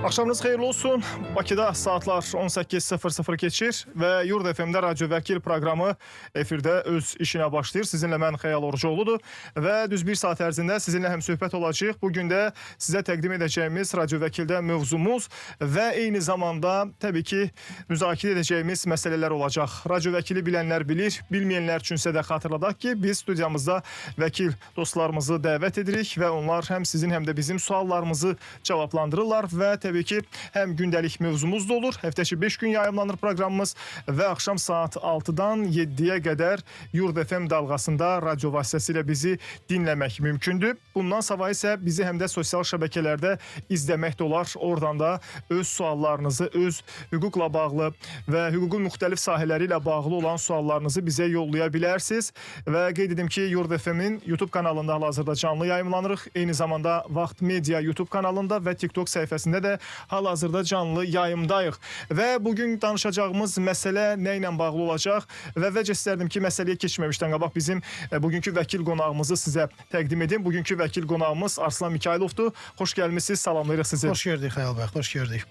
Akşamınız xeyirli olsun. Bakıda saatlar 18:00 keçir və Yurd FM-də Radyo Vəkil proqramı efirdə öz işinə başlayır. Sizinlə mən Xəyal Orucoğludur və düz bir saat ərzində sizinlə həm söhbət olacaq. Bugün də sizə təqdim edəcəyimiz Radyo Vəkildə mövzumuz və eyni zamanda təbii ki müzakirə edəcəyimiz məsələlər olacaq. Radyo Vəkili bilənlər bilir, bilməyənlər üçünsə də xatırladaq ki, biz studiyamızda vəkil dostlarımızı dəvət edirik və onlar həm sizin, həm də bizim suallarımızı cavablandırırlar və təbii ki, həm gündəlik mövzumuz da olur. Həftəçi 5 gün yayımlanır proqramımız və axşam saat 6-dan 7-yə qədər Yurd FM dalğasında radio vasitəsilə bizi dinləmək mümkündür. Bundan savayı isə bizi həm də sosial şəbəkələrdə izləmək də olar. Oradan da öz suallarınızı, öz hüquqla bağlı və hüququn müxtəlif sahələri ilə bağlı olan suallarınızı bizə yollaya bilərsiniz. Və qeyd edim ki, Yurd FM-in YouTube kanalında hal-hazırda canlı yayımlanırıq. Eyni zamanda Vaxt Media YouTube kanalında və TikTok səhifəsində də hal-hazırda canlı yayımdayıq. Və bugün danışacağımız məsələ nə ilə bağlı olacaq? Və əvvəlcə istərdim ki, məsələyə keçməmişdən qabaq bizim bugünkü vəkil qonağımızı sizə təqdim edim. Bugünkü vəkil qonağımız Arslan Mikayılovdur. Xoş gəlmisiniz, salamlayırıq sizi. Xoş gördük Xəyal bəy, xoş gördük.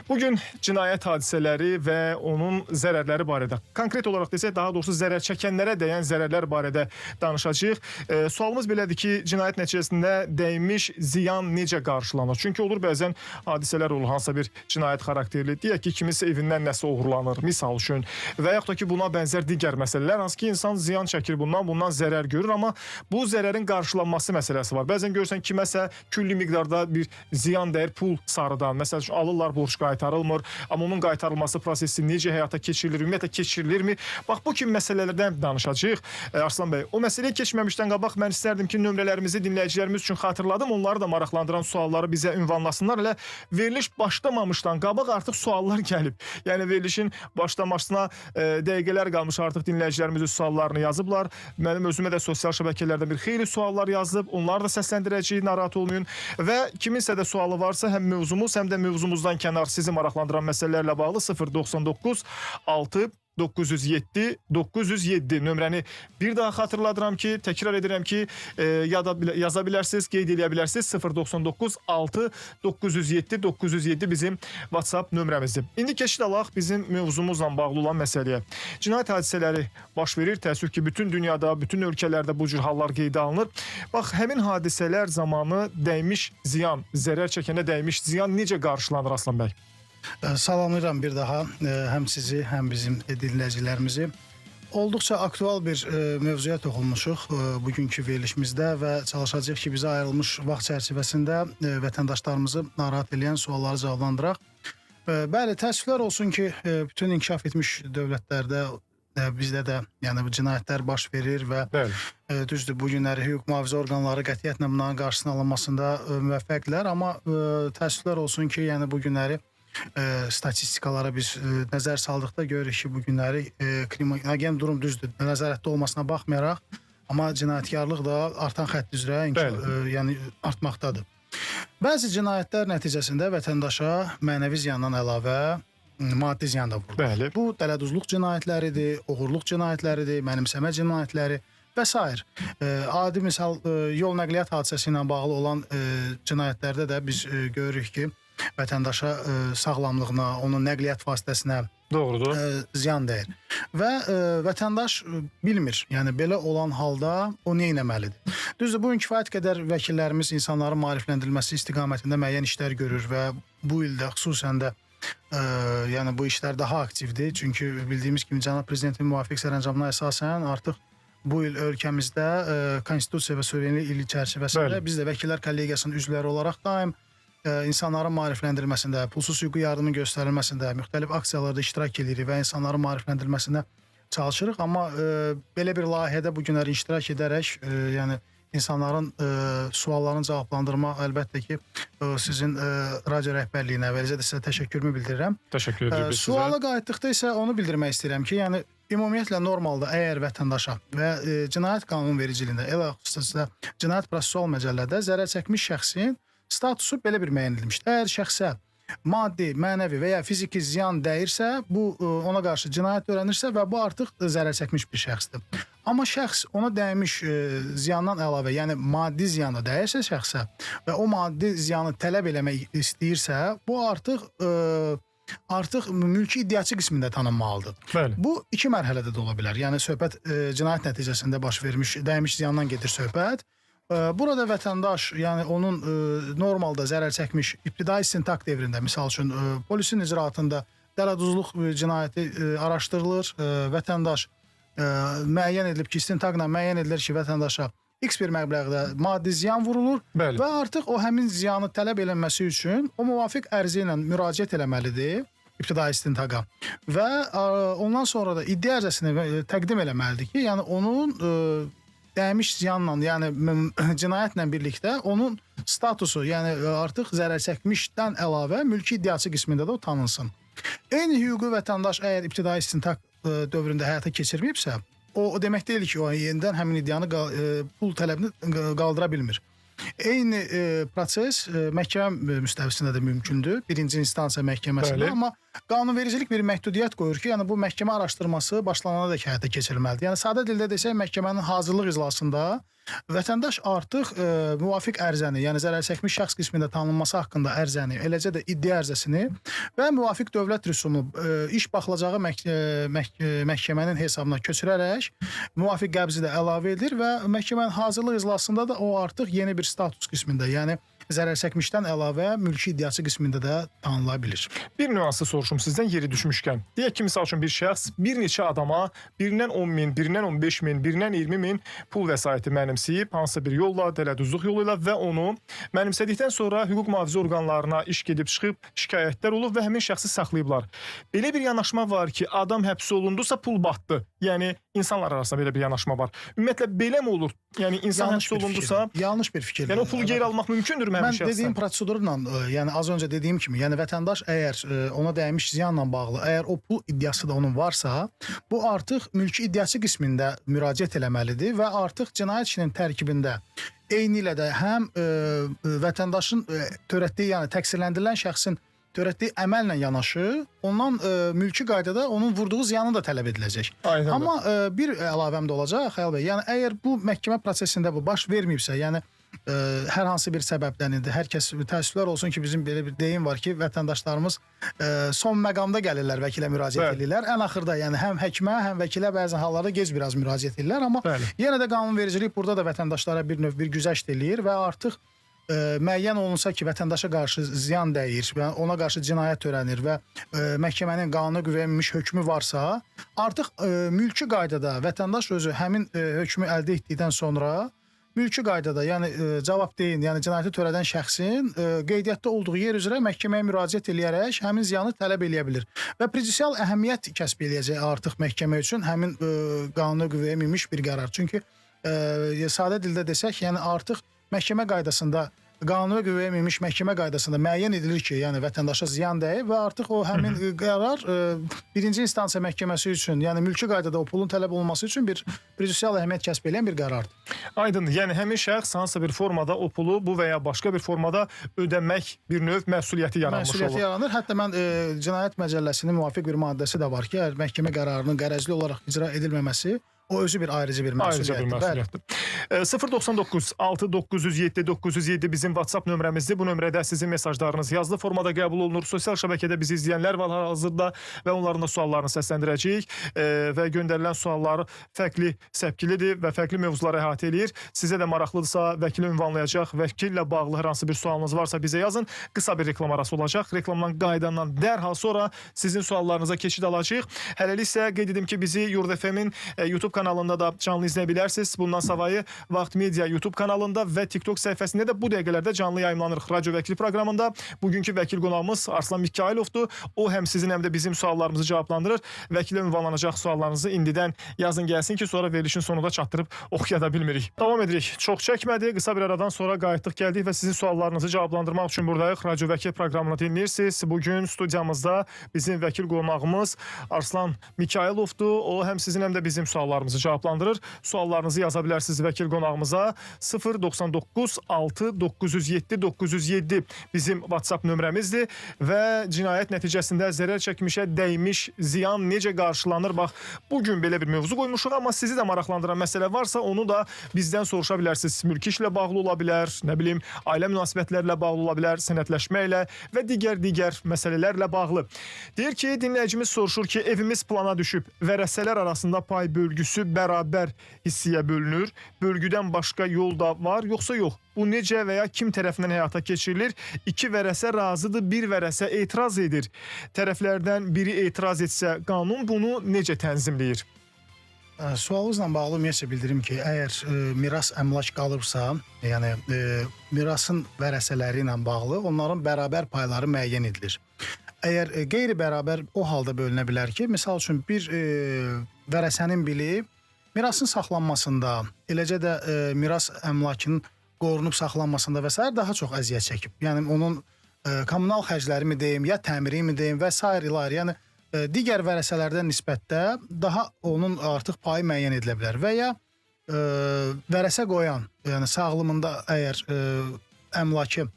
Bugün cinayət hadisələri və onun zərərləri barədə, konkret olaraq desək, daha doğrusu zərər çəkənlərə dəyən zərərlər barədə danışacağıq. Sualımız belədir ki, cinayət nəticəsində dəymiş ziyan necə qarşılanır? Çünki olur bəzən hadisələr olur, hansısa bir cinayət xarakterli. Deyək ki, kimisə evindən nəsə oğurlanır, misal üçün. Və yaxud da ki, buna bənzər digər məsələlər, hansı ki, insan ziyan çəkir bundan zərər görür, amma bu zərərin qarşılanması məsələsi var. Bəzən görürsən kiməsə külli miqdarda bir ziyan dəyir pul sarıdan. Məsəl üçün, alırlar, borc qaytarılmır, amma onun qaytarılması prosesi necə həyata keçirilir, ümumiyyətlə keçirilirmi? Bax, bu kimi məsələlərdən danışacağıq. Arslan bəy, o məsələyə keçməmişdən qabaq mən istərdim ki, nömrələrimizi dinləyicilərimiz üçün xatırladım. Onları da maraqlandıran sualları bizə ünvanlasınlar. Elə veriliş başlamamışdan qabaq artıq suallar gəlib. Yəni verilişin başlamasına dəqiqələr qalmış, artıq dinləyicilərimiz öz suallarını yazıblar. Mənim özümə də sosial şəbəkələrdə bir xeyli suallar yazıb. Onları da səsləndirəcəyik, narahat olmayın. Və kiminsə də sualı varsa, həm mövzumuz, həm də mövzumuzdan kənar sizi maraqlandıran məsələlərlə bağlı 099 6 907 907 nömrəni bir daha xatırladıram ki, təkrar edirəm ki, yaza bilərsiniz, qeyd edə bilərsiniz. 099 6 907 907 bizim WhatsApp nömrəmizdir. İndi keçid alaq bizim mövzumuzla bağlı olan məsələyə. Cinayət hadisələri baş verir. Təəssüf ki, bütün dünyada, bütün ölkələrdə bu cür hallar qeydə alınır. Bax, həmin hadisələr zamanı dəymiş ziyan, zərər çəkənə dəymiş ziyan necə qarşılanır Arslan bəy? Salamlayıram bir daha həm sizi, həm bizim dinləyicilərimizi. Olduqca aktual bir mövzuya toxunmuşuq bugünkü verilişimizdə və çalışacağıq ki, bizə ayrılmış vaxt çərçivəsində vətəndaşlarımızı narahat edən sualları cavablandıraq. Bəli, təəssüflər olsun ki, bütün inkişaf etmiş dövlətlərdə bizdə də yəni bu cinayətlər baş verir və düzdür, bu günləri hüquq mühafizə orqanları qətiyyətlə bunların qarşısının alınmasında müvəffəqdirlər, amma təəssüflər olsun ki, yəni bu günləri statistikalara biz nəzər saldıqda görürük ki, bu günləri kriminogen durum düzdür, nəzarətdə olmasına baxmayaraq, amma cinayətkarlıq da artan xətt üzrə yəni artmaqdadır. Bəzi cinayətlər nəticəsində vətəndaşa mənəvi ziyandan əlavə maddi ziyan da vurulur. Bu dələduzluq cinayətləridir, oğurluq cinayətləridir, mənimsəmə cinayətləri və s. Adi misal yol nəqliyyat hadisəsi ilə bağlı olan cinayətlərdə də biz görürük ki, vətəndaşa sağlamlığına, onun nəqliyyat vasitəsinə ziyan dəyir. Və vətəndaş bilmir, yəni belə olan halda o nə etməlidir? Düzdür, bugün kifayət qədər vəkillərimiz insanların maarifləndirilməsi istiqamətində müəyyən işlər görür və bu ildə xüsusən də yəni bu işlər daha aktivdir. Çünki bildiyimiz kimi Cənab Prezidentin müvafiq sərəncamına əsasən artıq bu il ölkəmizdə konstitusiya və suverenlik ili çərçivəsində biz də vəkillər kollegiyasının üzvləri olaraq daim insanların maarifləndirilməsində, pulsuz hüquqi yardımın göstərilməsində, müxtəlif aksiyalarda iştirak edirik və insanların maarifləndirilməsində çalışırıq. Amma belə bir layihədə bu günləri iştirak edərək, yəni insanların suallarını cavablandırma əlbəttə ki, sizin radio rəhbərliyinə və eləcə də sizə təşəkkürümü bildirirəm. Təşəkkür edirik sizə. Suala qayıtdıqda isə onu bildirmək istəyirəm ki, yəni ümumiyyətlə normalda əgər vətəndaşa və cinayət qanunvericiliyində, elə xüsusilə cinayət prosessual məcəllədə zərər çəkmiş şəxsin statusu belə bir müəyyən edilmişdir. Əgər şəxsə maddi, mənəvi və ya fiziki ziyan dəyirsə, bu ona qarşı cinayət törənirsə və bu artıq zərər çəkmiş bir şəxsdir. Amma şəxs ona dəymiş ziyandan əlavə, yəni maddi ziyan da dəyirsə şəxsə və o maddi ziyanı tələb eləmək istəyirsə, bu artıq mülki iddiaçı qismində tanınmalıdır. Bəli. Bu iki mərhələdə də ola bilər. Yəni söhbət cinayət nəticəsində baş vermiş, dəymiş ziyandan gedir söhbət. Burada vətəndaş, yəni onun normalda zərər çəkmiş ibtidai istintaq dövründə, misal üçün polisin icraatında dələduzluq cinayəti araşdırılır. Vətəndaş müəyyən edilib ki, istintaqla müəyyən edilir ki, vətəndaşa X bir məbləğdə maddi ziyan vurulur. Bəli. Və artıq o həmin ziyanı tələb edilməsi üçün o müvafiq ərizə ilə müraciət eləməlidir ibtidai istintaqa və ondan sonra da iddia ərizəsini təqdim eləməlidir ki, yəni onun dəymiş ziyanla, yəni cinayətlə birlikdə onun statusu, yəni artıq zərər çəkmişdən əlavə mülki iddiaçı qismində də o tanınsın. Eyni hüququ vətəndaş əgər ibtidai istintaq dövründə həyata keçirməyibsə, o demək deyil ki, o yenidən həmin iddianı pul tələbini qaldıra bilmir. Eyni proses məhkəmə müstəvisində də mümkündür, birinci instansiya məhkəməsində, amma qanunvericilik bir məhdudiyyət qoyur ki, yəni bu məhkəmə araşdırması başlanana da həyata keçirilməlidir. Yəni sadə dildə desək, məhkəmənin hazırlıq iclasında vətəndaş artıq müvafiq ərizəni, yəni zərər çəkmiş şəxs qismində tanınması haqqında ərizəni, eləcə də iddia ərizəsini və müvafiq dövlət rüsumu iş baxılacağı məhkəmənin hesabına köçürərək müvafiq qəbzi də əlavə edilir və məhkəmənin hazırlıq iclasında da o artıq yeni bir status qismində, yəni zərər çəkmişdən əlavə mülki iddiaçı qismində də tanınıla bilir. Bir nüansı soruşum sizdən yeri düşmüşkən. Deyək ki, misal üçün bir şəxs bir neçə adama birindən 10 min, birindən 15 min, birindən 20 min pul vəsaiti mənimsəyib, hansısa bir yolla, dələduzluq yolu ilə və onu mənimsədikdən sonra hüquq mühafizə orqanlarına iş gedib çıxıb, şikayətlər olub və həmin şəxsi saxlayıblar. Belə bir yanaşma var ki, adam həbs olundusa pul batdı. Yəni insanlar arasında belə bir yanaşma var. Ümumiyyətlə belə mi olur? Yəni insan həbs olundusa, yanlış bir fikirdir. Yəni o pulu geri almaq mümkündür mü həmin şəxsdən? Mən dediyim prosedurla, yəni az öncə dediyim kimi, yəni vətəndaş əgər ona dəymiş ziyanla bağlı, əgər o pul iddiası da onun varsa, bu artıq mülki iddiaçı qismində müraciət eləməlidir və artıq cinayət işinin tərkibində eyni ilə də həm vətəndaşın törətdiyi, yəni təqsirləndirilən şəxsin törətdiyi əməllə yanaşı, ondan mülki qaydada onun vurduğu ziyanı da tələb ediləcək. Aynen. Amma bir əlavəm də olacaq, Xəyal bəy, yəni əgər bu məhkəmə prosesində bu baş verməyibsə, yəni hər hansı bir səbəbdən indi hər kəs təəssüflər olsun ki, bizim belə bir deyim var ki, vətəndaşlarımız son məqamda gəlirlər, vəkilə müraciət edirlər. Ən axırda, yəni həm həkimə, həm vəkilə bəzən hallarda gec biraz müraciət edirlər, amma yenə də qanunvericilik burada da vətəndaşlara bir növ bir güzəşt eləyir və artıq müəyyən olunsa ki, vətəndaşa qarşı ziyan dəyir və ona qarşı cinayət törənir və məhkəmənin qanuna qüvvəyə minmiş hökmü varsa, artıq mülki qaydada vətəndaş özü həmin hökmü əldə etdikdən sonra mülki qaydada, yəni cavabdehin, yəni cinayəti törədən şəxsin qeydiyyatda olduğu yer üzrə məhkəməyə müraciət eləyərək həmin ziyanı tələb eləyə bilir. Və prejudisial əhəmiyyət kəsb eləyəcək artıq məhkəmə üçün həmin qanuna qüvvəyə minmiş bir qərar. Çünki sadə dildə desək, yəni artıq məhkəmə qaydasında, qanuna qüvvəyə minmiş məhkəmə qaydasında müəyyən edilir ki, yəni vətəndaşa ziyan dəyib və artıq o həmin qərar birinci instansiya məhkəməsi üçün, yəni mülki qaydada o pulun tələb olunması üçün bir prejudisial əhəmiyyət kəsb edən bir qərardır. Aydın, yəni həmin şəxs hansısa bir formada o pulu bu və ya başqa bir formada ödəmək bir növ məsuliyyəti yaranmış olur. Məsuliyyəti yaranır. Hətta mən Cinayət Məcəlləsinin müvafiq bir maddəsi də var ki, əgər məhkəmə qərarının qərəzli olaraq icra edilməməsi o özü bir ayrıcı bir məsuliyyətdir. 099 6907 907 bizim WhatsApp nömrəmizdir. Bu nömrədə sizin mesajlarınız yazılı formada qəbul olunur. Sosial şəbəkədə bizi izləyənlər var hazırda və onların da suallarını səsləndirəcəyik və göndərilən suallar fərqli səpkilidir və fərqli mövzuları əhatə eləyir. Sizə də maraqlıdırsa vəkili ünvanlayacaq, vəkillə bağlı hər hansı bir sualınız varsa bizə yazın. Qısa bir reklam arası olacaq. Reklamdan qaydandan dərhal sonra sizin suallarınıza keçid alacağıq. Hələlik isə qeyd edim ki, bizi Yurd FM-in YouTube kanalında da canlı izləyə bilərsiniz. Bundan savayı Vaxt Media YouTube kanalında və TikTok səhifəsində də bu dəqiqələrdə canlı yayımlanırıq. Radyo Vəkili proqramında bugünkü vəkil qonağımız Arslan Mikayılovdur. O həm sizin, həm də bizim suallarımızı cavablandırır. Vəkilə ünvanlanacaq suallarınızı indidən yazın gəlsin ki, sonra verilişin sonunda çatdırıb oxuya da bilmirik. Davam edirik. Çox çəkmədi. Qısa bir aradan sonra qayıtdıq gəldik və sizin suallarınızı cavablandırmaq üçün buradayıq. Radyo Vəkil proqramını dinləyirsiniz. Bugün studiyamızda bizim vəkil qonağımız Arslan Mikayılovdur. O həm sizin, həm də bizim suallarımızı suallarımızı cavablandırır. Suallarınızı yaza bilərsiniz vəkil qonağımıza 099 6 907 907 bizim WhatsApp nömrəmizdir və cinayət nəticəsində zərər çəkmişə dəymiş ziyan necə qarşılanır? Bax, bugün belə bir mövzu qoymuşuq, amma sizi də maraqlandıran məsələ varsa onu da bizdən soruşa bilərsiniz. Mülki işlə bağlı ola bilər, nə bilim, ailə münasibətlərlə bağlı ola bilər, sənədləşmə ilə və digər məsələlərlə bağlı. Deyir ki, dinləyicimiz soruşur ki, evimiz plana düşüb, vərəsələr arasında pay bölgüsü bərabər hissəyə bölünür. Bölgüdən başqa yol da var, yoxsa yox? Bu necə və ya kim tərəfindən həyata keçirilir? 2 vərəsə razıdır, 1 vərəsə etiraz edir. Tərəflərdən biri etiraz etsə, qanun bunu necə tənzimləyir? Sualınızla bağlı ümumiyyətlə bildirim ki, əgər miras əmlak qalıbsa, yəni mirasın vərəsələri ilə bağlı onların bərabər payları müəyyən edilir. Əgər qeyri-bərabər o halda bölünə bilər ki, misal üçün bir vərəsənin biri mirasın saxlanmasında, eləcə də miras əmlakının qorunub saxlanmasında və s. daha çox əziyyət çəkib. Yəni onun kommunal xərcləri mi deyim, ya təmiri mi deyim və s. ilə, yəni digər vərəsələrdən nisbətdə daha onun artıq payı müəyyən edilə bilər. Və ya vərəsə qoyan, yəni sağlığında əgər əmlakı,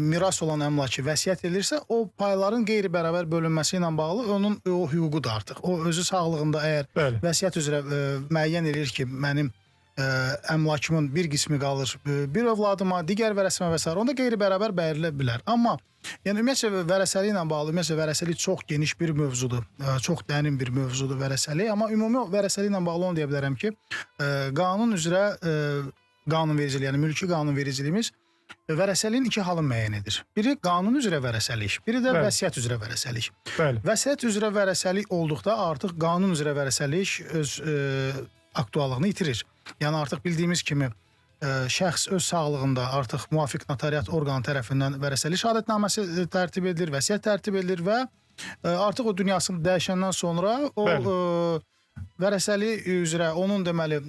miras olan əmlakı vəsiyyət edilirsə, o payların qeyri-bərabər bölünməsi ilə bağlı onun o hüququdur artıq. O özü sağlığında əgər vəsiyyət üzrə müəyyən edir ki, mənim əmlakımın bir qismi qalır bir övladıma, digər vərəsimə və s. onda qeyri-bərabər bəyərilə bilər. Amma yəni ümumiyyətlə vərəsəlik ilə bağlı, ümumiyyətlə vərəsəlik çox geniş bir mövzudur, çox dərin bir mövzudur vərəsəlik. Amma ümumi vərəsəlik ilə bağlı onu deyə bilərəm ki, qanun üzrə qanunvericilik, yəni mülki qanunvericiliyimiz vərəsəliyin 2 halını müəyyən edir. Biri qanun üzrə vərəsəlik, biri də vəsiyyət üzrə vərəsəlik. Vəsiyyət üzrə vərəsəlik olduqda artıq qanun üzrə vərəsəlik öz aktuallığını itirir. Yəni artıq bildiyimiz kimi şəxs öz sağlığında artıq müvafiq notariat orqanı tərəfindən vərəsəlik şəhadətnaməsi tərtib edilir, vəsiyyət tərtib edilir və artıq o dünyasını dəyişəndən sonra o vərəsəlik üzrə onun deməli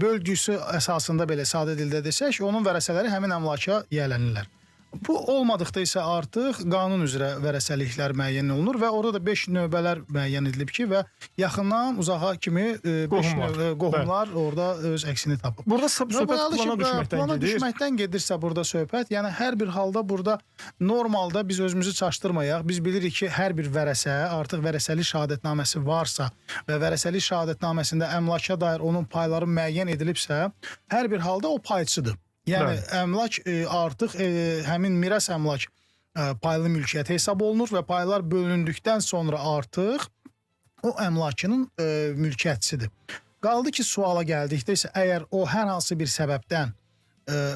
bölgüsü əsasında belə sadə dildə desək, onun vərəsələri həmin əmlaka yiyələnirlər. Bu olmadıqda isə artıq qanun üzrə vərəsəliklər müəyyən olunur və orada da 5 növbələr müəyyən edilib ki, və yaxından uzağa kimi 5 qohumlar orada öz əksini tapıb. Burada söhbət plana düşməkdən gedirsə burada söhbət, yəni hər bir halda burada normalda biz özümüzü çaşdırmayaq. Biz bilirik ki, hər bir vərəsə artıq vərəsəlik şəhadətnaməsi varsa və vərəsəlik şəhadətnaməsində əmlaka dair onun payları müəyyən edilibsə, hər bir halda o payçıdır. Yəni əmlak artıq həmin miras əmlak paylı mülkiyyət hesab olunur və paylar bölündükdən sonra artıq o əmlakının mülkiyyətçisidir. Qaldı ki, suala gəldikdə isə əgər o hər hansı bir səbəbdən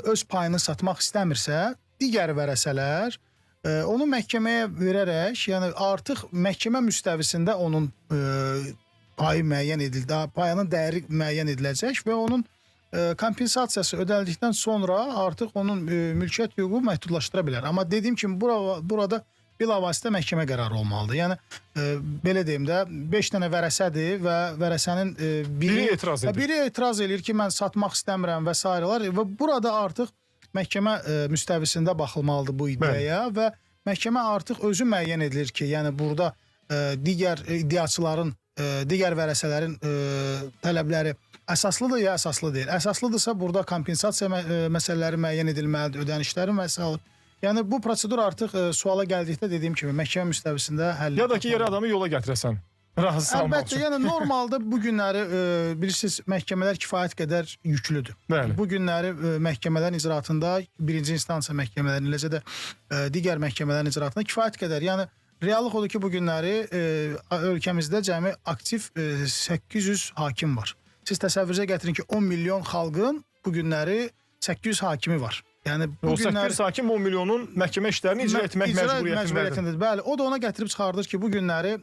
öz payını satmaq istəmirsə, digər vərəsələr onu məhkəməyə verərək, yəni artıq məhkəmə müstəvisində onun payı müəyyən edildi, payının dəyəri müəyyən ediləcək və onun kompensasiyası ödəldikdən sonra artıq onun mülkiyyət hüququ məhdudlaşdıra bilər. Amma dediyim kimi burada bilavasitə məhkəmə qərarı olmalıdır. Yəni belə deyim də 5 dənə vərəsədir və vərəsənin biri etiraz edir ki, mən satmaq istəmirəm və s. və burada artıq məhkəmə müstəvisində baxılmalıdır bu iddiaya və məhkəmə artıq özü müəyyən edilir ki, yəni burada digər iddiaçıların, digər vərəsələrin tələbləri əsaslıdır ya əsaslı deyil. Əsaslıdırsa burada kompensasiya məsələləri müəyyən edilməlidir, ödənişlərin və s. Yəni bu prosedur artıq suala gəldikdə dediyim kimi məhkəmə müstəvisində həll. Ya da ki, yerə adamı yola gətirəsən. Razı salmaq üçün. Əlbəttə, yəni normalda bu günləri bilirsiniz məhkəmələr kifayət qədər yüklüdür. Bu günləri məhkəmələrin icraatında, birinci instansiya məhkəmələrin, eləcə də digər məhkəmələrin icraatında kifayət qədər. Yəni reallıq odur ki, bu günləri ölkəmizdə cəmi aktiv 800 hakim var. Siz təsəvvürünüzə gətirin ki, 10 milyon xalqın bu günləri 800 hakimi var. Yəni bu günləri 800 hakim 10 milyonun məhkəmə işlərini icra etmək məcburiyyətindədir. Bəli, o da ona gətirib çıxardır ki, bu günləri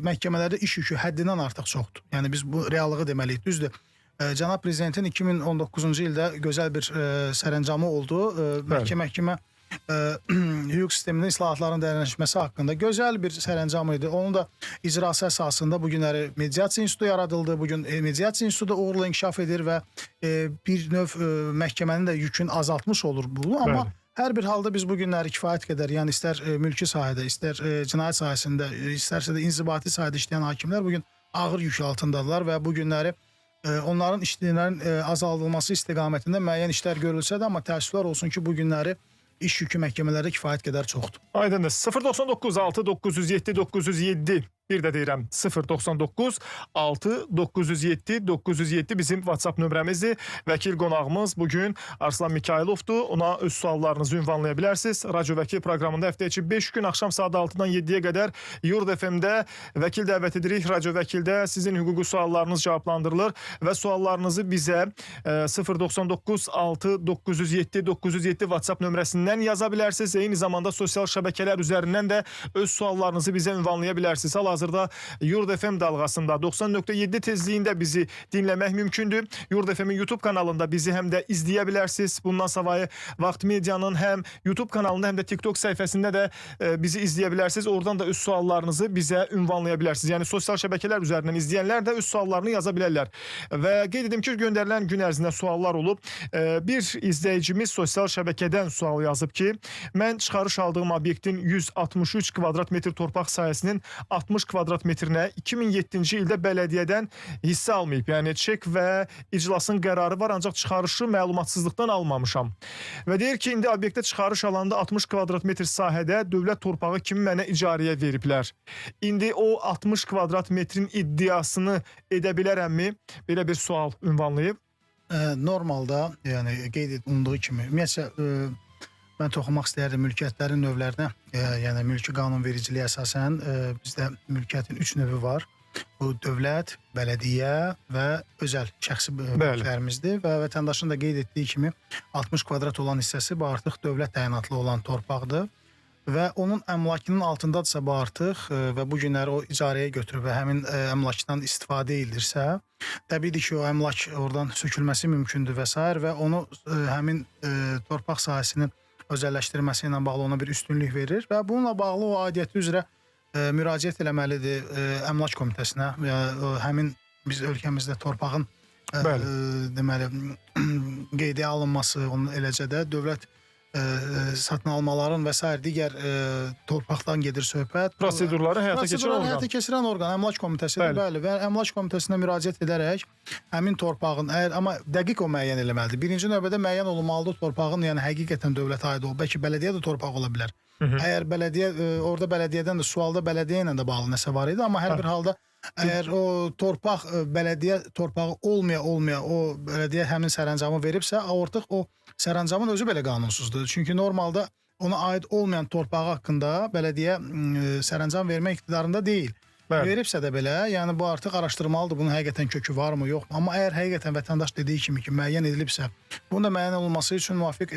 məhkəmələrdə iş yükü həddindən artıq çoxdur. Yəni biz bu reallığı deməliyik. Düzdür. Cənab Prezidentin 2019-cu ildə gözəl bir sərəncamı oldu. Məhkəmə hüquq sisteminin islahatlarının dəyərləndirilməsi haqqında gözəl bir sərəncam idi. Onun da icrası əsasında bu günləri mediasiya institutu yaradıldı. Bugün mediasiya institutu uğurla inkişaf edir və bir növ məhkəmənin də yükünü azaltmış olur bu. Amma hər bir halda biz bu günləri kifayət qədər, yəni istər mülki sahədə, istər cinayət sahəsində, istərsə də inzibati sahədə işləyən hakimlər bugün ağır yük altındadılar və bu günləri onların işçilərin azaldılması istiqamətində müəyyən işlər görülsə də, amma təəssüflər olsun ki, bu günləri iş yükü məhkəmələrdə kifayət qədər çoxdur. Aydındır. 099 6 907 907 bir də deyirəm 099 6 907 907 bizim WhatsApp nömrəmizdir. Vəkil qonağımız bugün Arslan Mikayılovdur. Ona öz suallarınızı ünvanlaya bilərsiniz. Radyo Vəkil proqramında həftə içi 5 gün axşam saat 6-dan 7-yə qədər Yurd FM-də vəkil dəvət edirik. Radyo Vəkildə sizin hüquqi suallarınız cavablandırılır və suallarınızı bizə 099 6 907 907 WhatsApp nömrəsindən yaza bilərsiniz. Eyni zamanda sosial şəbəkələr üzərindən də öz suallarınızı bizə ünvanlaya bilərsiniz. Hal-hazırda Yurd FM dalğasında 90.7 tezliyində bizi dinləmək mümkündür. Yurd FM-in YouTube kanalında bizi həm də izləyə bilərsiniz. Bundan savayı Vaxt Medianın həm YouTube kanalında, həm də TikTok səhifəsində də bizi izləyə bilərsiniz. Oradan da öz suallarınızı bizə ünvanlaya bilərsiniz. Yəni sosial şəbəkələr üzərindən izləyənlər də öz suallarını yaza bilərlər. Və qeyd edim ki, göndərilən gün ərzində suallar olub. Bir izləyicimiz sosial şəbəkədən sual yazıb ki, mən çıxarış aldığım obyektin 163 kvadrat metr torpaq sahəsinin 60 kvadrat metrinə 2007-ci ildə bələdiyyədən hissə almayıb. Yəni çek və iclasın qərarı var, ancaq çıxarışı məlumatsızlıqdan almamışam. Və deyir ki, indi obyektə çıxarış alanda 60 kvadrat metr sahədə dövlət torpağı kimi mənə icarəyə veriblər. İndi o 60 kvadrat metrin iddiasını edə bilərəmmi? Belə bir sual ünvanlayıb. Normalda, yəni qeyd olunduğu kimi, ümumiyyətlə mən toxunmaq istəyərdim mülkiyyətlərin növlərinə. Yəni mülki qanunvericiliyə əsasən bizdə mülkiyyətin 3 növü var. Bu dövlət, bələdiyyə və özəl şəxsi mülklərimizdir və vətəndaşın da qeyd etdiyi kimi 60 kvadrat olan hissəsi bu artıq dövlət təyinatlı olan torpaqdır və onun əmlakının altındadırsa bu artıq və bu günləri o icarəyə götürüb və həmin əmlakdan istifadə edilirsə, təbiidir ki, o əmlak oradan sökülməsi mümkündür və s. və onu həmin torpaq sahəsinin özəlləşdirməsi ilə bağlı ona bir üstünlük verir və bununla bağlı o aidiyyəti üzrə müraciət eləməlidir əmlak komitəsinə və həmin biz ölkəmizdə torpağın deməli qeydiyə alınması, onun eləcə də dövlət satın almaların və s. digər torpaqdan gedir söhbət. Prosedurları həyata keçirən orqan. Həyata keçirən orqan əmlak komitəsidir, bəli, və əmlak komitəsinə müraciət edərək həmin torpağın, amma dəqiq o müəyyən eləməlidir. Birinci növbədə müəyyən olunmalıdır torpağın, yəni həqiqətən dövlətə aid olub, bəlkə bələdiyyə də torpaq ola bilər. Əgər bələdiyyə, orada bələdiyyədən də sualda bələdiyyə ilə də bağlı nəsə var idi, amma hər bir halda əgər o torpaq bələdiyyə torpağı olmaya o bələdiyyə həmin sərəncamı veribsə, artıq o sərəncamın özü belə qanunsuzdur. Çünki normalda ona aid olmayan torpağı haqqında bələdiyyə sərəncam vermək iqtidarında deyil. Veribsə də belə, yəni bu artıq araşdırmalıdır, bunun həqiqətən kökü varmı, yox mu? Amma əgər həqiqətən vətəndaş dediyi kimi ki, müəyyən edilibsə, bunun da müəyyən olunması üçün müvafiq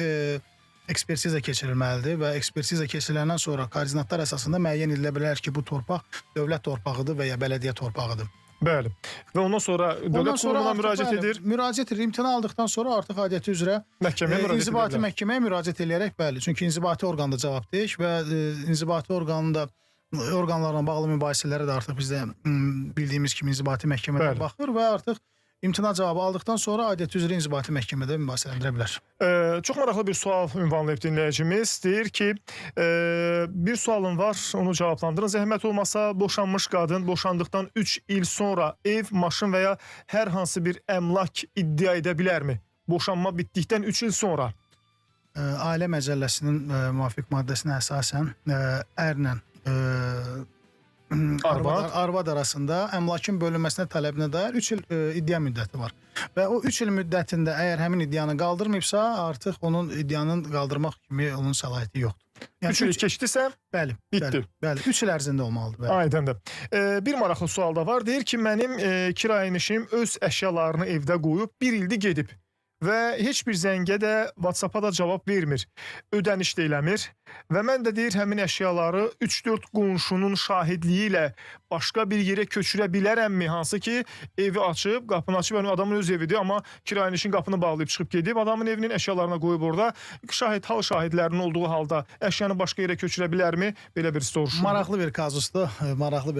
ekspertiza keçirilməlidir və ekspertiza keçiriləndən sonra koordinatlar əsasında müəyyən edilə bilər ki, bu torpaq dövlət torpağıdır və ya bələdiyyə torpağıdır. Bəli. Və ondan sonra dövlət qurumuna müraciət edir. Müraciət edir. İmtina aldıqdan sonra artıq aidiyyəti üzrə inzibati məhkəməyə müraciət eləyərək, bəli. Çünki inzibati orqanda cavabdeh və inzibati orqanlarla bağlı mübahisələrə də artıq bizdə bildiyimiz kimi inzibati məhkəmələr baxır və artıq İmtina cavabı aldıqdan sonra aidiyyəti üzrə inzibati məhkəmədə mübahisələndirə bilər. Çox maraqlı bir sual ünvanlayıb dinləyicimiz. Deyir ki, bir sualım var, onu cavablandırın. Zəhmət olmasa boşanmış qadın boşandıqdan 3 il sonra ev, maşın və ya hər hansı bir əmlak iddia edə bilərmi? Boşanma bitdikdən 3 il sonra. Ailə Məcəlləsinin müvafiq maddəsinə əsasən ərlə arvad arasında əmlakın bölünməsinə tələbinə dair 3 il iddia müddəti var. Və o 3 il müddətində əgər həmin iddianı qaldırmayıbsa, artıq onun iddianın qaldırmaq kimi onun səlahiyyəti yoxdur. 3 il keçdisə, bəli, bitdi. Bəli, 3 il ərzində olmalıdır. Aydındır. Bir maraqlı sual da var. Deyir ki, mənim kirayənişim öz əşyalarını evdə qoyub 1 ildir gedib və heç bir zəngə də WhatsApp-a da cavab vermir. Ödəniş də eləmir. Və mən də deyir, həmin əşyaları 3-4 qonşunun şahidliyi ilə başqa bir yerə köçürə bilərəmmi? Hansı ki, evi açıb, qapını açıb, yəni adamın öz evidir, amma kirayənişin qapını bağlayıb çıxıb gedib, adamın evinin əşyalarına qoyub orada. Hal şahidlərinin olduğu halda əşyanı başqa yerə köçürə bilərmi? Belə bir soruşum. Maraqlı bir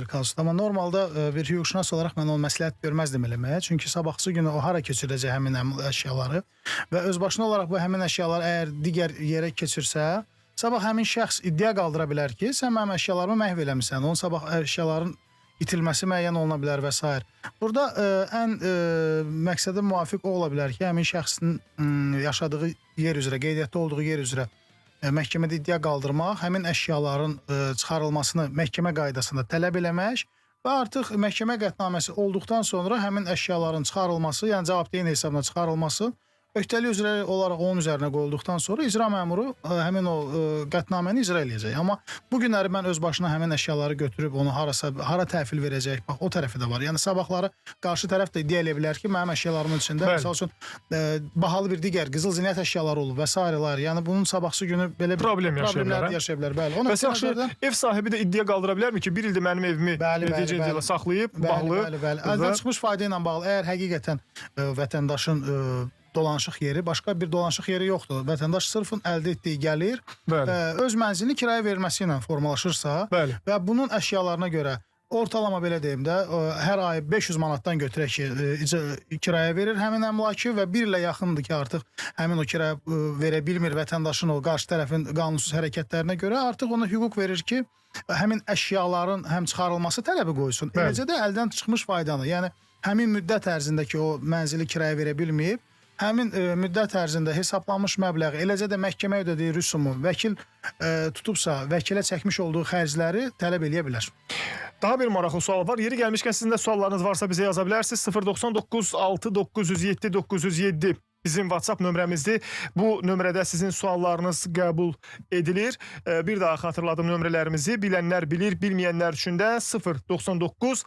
kazusdur, Amma normalda bir hüquqşünas olaraq mən onu məsləhət görməzdim eləməyə. Çünki sabahçı günü o hara köçürəcək həmin əşyaları və özbaşına olaraq bu həmin əşyalar əgər digər yerə keçirsə, sabah həmin şəxs iddia qaldıra bilər ki, sən mənim əşyalarımı məhv eləmirsən. Onun sabah əşyaların itilməsi müəyyən oluna bilər və s. Burada ən məqsədə müvafiq o ola bilər ki, həmin şəxsin yaşadığı yer üzrə, qeydiyyatda olduğu yer üzrə məhkəmədə iddia qaldırmaq, həmin əşyaların çıxarılmasını məhkəmə qaydasında tələb eləmək və artıq məhkəmə qətnaməsi olduqdan sonra həmin əşyaların çıxarılması, yəni cavabdehin hesabına çıxarılması öhdəlik üzrə olaraq onun üzərinə qoyulduqdan sonra icra məmuru həmin o qətnaməni icra eləyəcək. Amma bu günləri mən öz başına həmin əşyaları götürüb onu hara təhvil verəcək, bax o tərəfi də var. Yəni sabahları qarşı tərəf də iddia eləyə bilər ki, mənim əşyalarımın içində məsəl üçün bahalı bir digər qızıl zinət əşyaları olub və s. Yəni bunun sabahsı günü belə problemlər yaşaya bilər. Bəli. Bəs yaxşı, ev sahibi də iddia qaldıra bilərmi ki, bir ildir mənim evimi necə saxlayıb, bağlı? Bəli. Əldən çıxmış fayda ilə bağlı. Əgər həqiqətən vətəndaşın dolanışıq yeri, başqa bir dolanışıq yeri yoxdur. Vətəndaş sırfın əldə etdiyi gəlir, öz mənzilini kiraya verilməsi ilə formalaşırsa və bunun əşyalarına görə ortalama belə deyim də, hər ay 500 manatdan götürək ki, kiraya verir həmin əmlakı və bir ilə yaxındır ki, artıq həmin o kiraya verə bilmir vətəndaşın o qarşı tərəfin qanunsuz hərəkətlərinə görə artıq ona hüquq verir ki, həmin əşyaların həm çıxarılması tələbi qoysun. Eləcə də əldən çıxmış faydanı, yəni həmin müddət ərzində ki, o mənzili kiraya verə bilməyib, həmin müddət ərzində hesablanmış məbləği, eləcə də məhkəmə ödədiyi rüsumu vəkil tutubsa, vəkilə çəkmiş olduğu xərcləri tələb eləyə bilər. Daha bir maraqlı sual var. Yeri gəlmişkən sizin də suallarınız varsa bizə yaza bilərsiniz. 099 6 907 907 bizim WhatsApp nömrəmizdir. Bu nömrədə sizin suallarınız qəbul edilir. Bir daha xatırladım nömrələrimizi. Bilənlər bilir, bilməyənlər üçün də 099